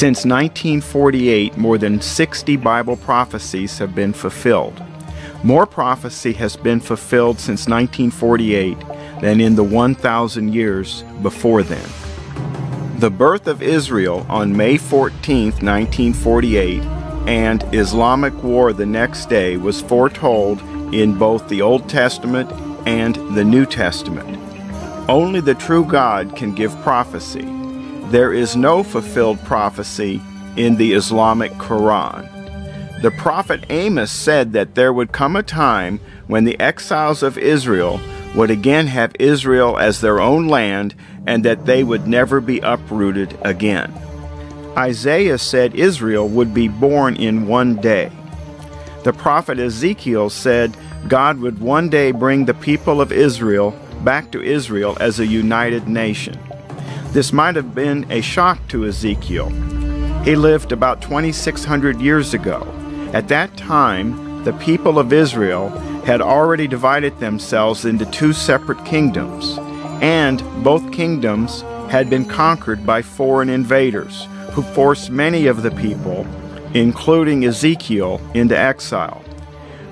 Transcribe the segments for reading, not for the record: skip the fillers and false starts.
Since 1948, more than 60 Bible prophecies have been fulfilled. More prophecy has been fulfilled since 1948 than in the 1,000 years before then. The birth of Israel on May 14, 1948, and Islamic war the next day was foretold in both the Old Testament and the New Testament. Only the true God can give prophecy. There is no fulfilled prophecy in the Islamic Quran. The prophet Amos said that there would come a time when the exiles of Israel would again have Israel as their own land and that they would never be uprooted again. Isaiah said Israel would be born in one day. The prophet Ezekiel said God would one day bring the people of Israel back to Israel as a united nation. This might have been a shock to Ezekiel. He lived about 2,600 years ago. At that time, the people of Israel had already divided themselves into two separate kingdoms, and both kingdoms had been conquered by foreign invaders who forced many of the people, including Ezekiel, into exile.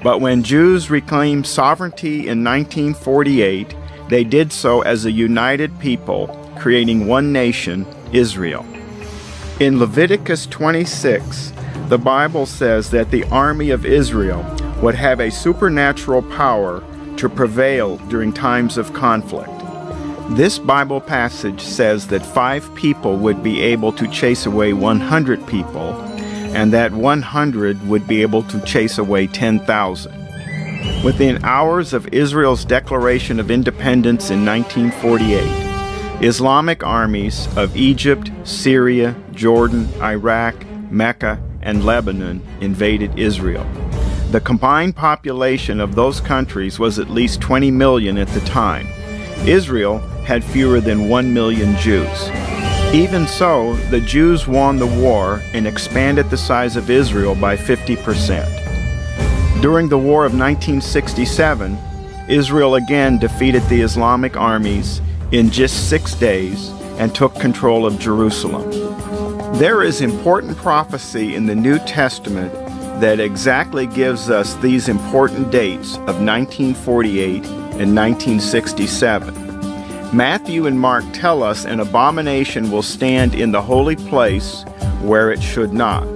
But when Jews reclaimed sovereignty in 1948, they did so as a united people, creating one nation, Israel. In Leviticus 26, the Bible says that the army of Israel would have a supernatural power to prevail during times of conflict. This Bible passage says that 5 people would be able to chase away 100 people, and that 100 would be able to chase away 10,000. Within hours of Israel's declaration of independence in 1948, Islamic armies of Egypt, Syria, Jordan, Iraq, Mecca, and Lebanon invaded Israel. The combined population of those countries was at least 20 million at the time. Israel had fewer than 1 million Jews. Even so, the Jews won the war and expanded the size of Israel by 50%. During the War of 1967, Israel again defeated the Islamic armies in just 6 days and took control of Jerusalem. There is important prophecy in the New Testament that exactly gives us these important dates of 1948 and 1967. Matthew and Mark tell us an abomination will stand in the holy place where it should not.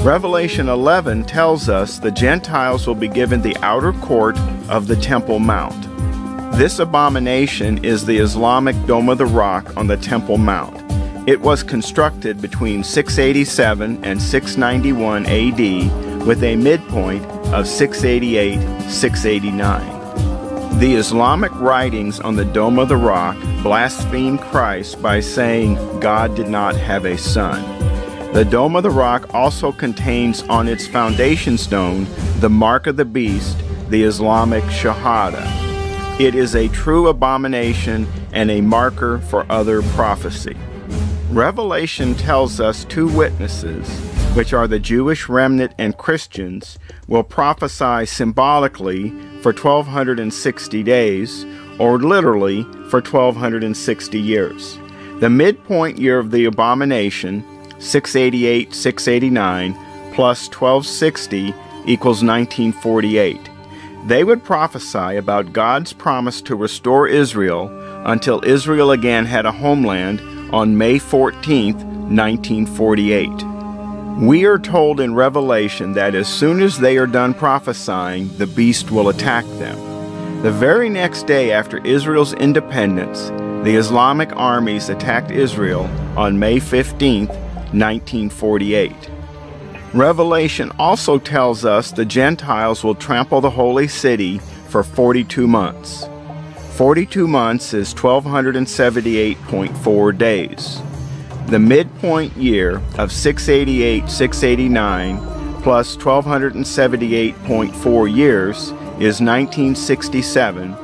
Revelation 11 tells us the Gentiles will be given the outer court of the Temple Mount. This abomination is the Islamic Dome of the Rock on the Temple Mount. It was constructed between 687 and 691 AD with a midpoint of 688-689. The Islamic writings on the Dome of the Rock blaspheme Christ by saying God did not have a son. The Dome of the Rock also contains on its foundation stone the mark of the beast, the Islamic Shahada. It is a true abomination and a marker for other prophecy. Revelation tells us 2 witnesses, which are the Jewish remnant and Christians, will prophesy symbolically for 1,260 days, or literally for 1,260 years. The midpoint year of the abomination, 688-689, plus 1260 equals 1948. They would prophesy about God's promise to restore Israel until Israel again had a homeland on May 14, 1948. We are told in Revelation that as soon as they are done prophesying, the beast will attack them. The very next day after Israel's independence, the Islamic armies attacked Israel on May 15, 1948. Revelation also tells us the Gentiles will trample the holy city for 42 months. 42 months is 1,278.4 days. The midpoint year of 688-689 plus 1,278.4 years is 1967,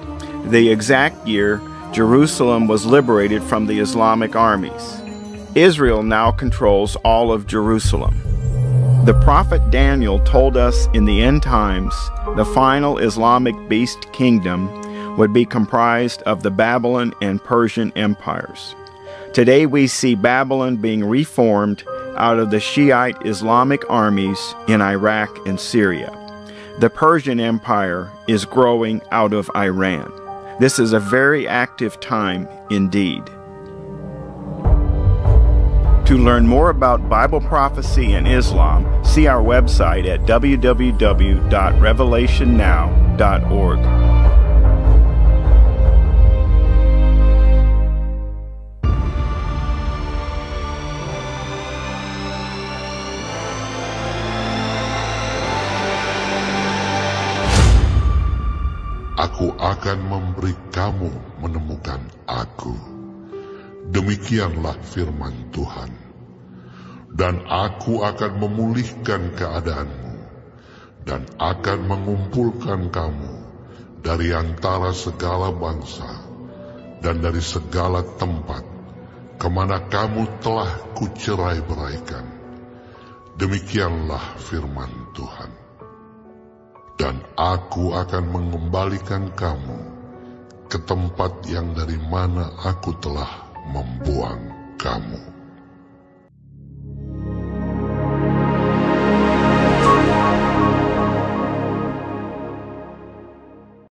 the exact year Jerusalem was liberated from the Islamic armies. Israel now controls all of Jerusalem. The prophet Daniel told us in the end times the final Islamic beast kingdom would be comprised of the Babylon and Persian empires. Today we see Babylon being reformed out of the Shiite Islamic armies in Iraq and Syria. The Persian Empire is growing out of Iran. This is a very active time indeed. To learn more about Bible prophecy and Islam, see our website at www.revelationnow.org. Aku akan memberi kamu menemukan aku. Demikianlah firman Tuhan. Dan aku akan memulihkan keadaanmu, dan akan mengumpulkan kamu dari antara segala bangsa, dan dari segala tempat, kemana kamu telah kucerai-beraikan. Demikianlah firman Tuhan. Dan aku akan mengembalikan kamu ke tempat yang dari mana aku telah membuang kamu.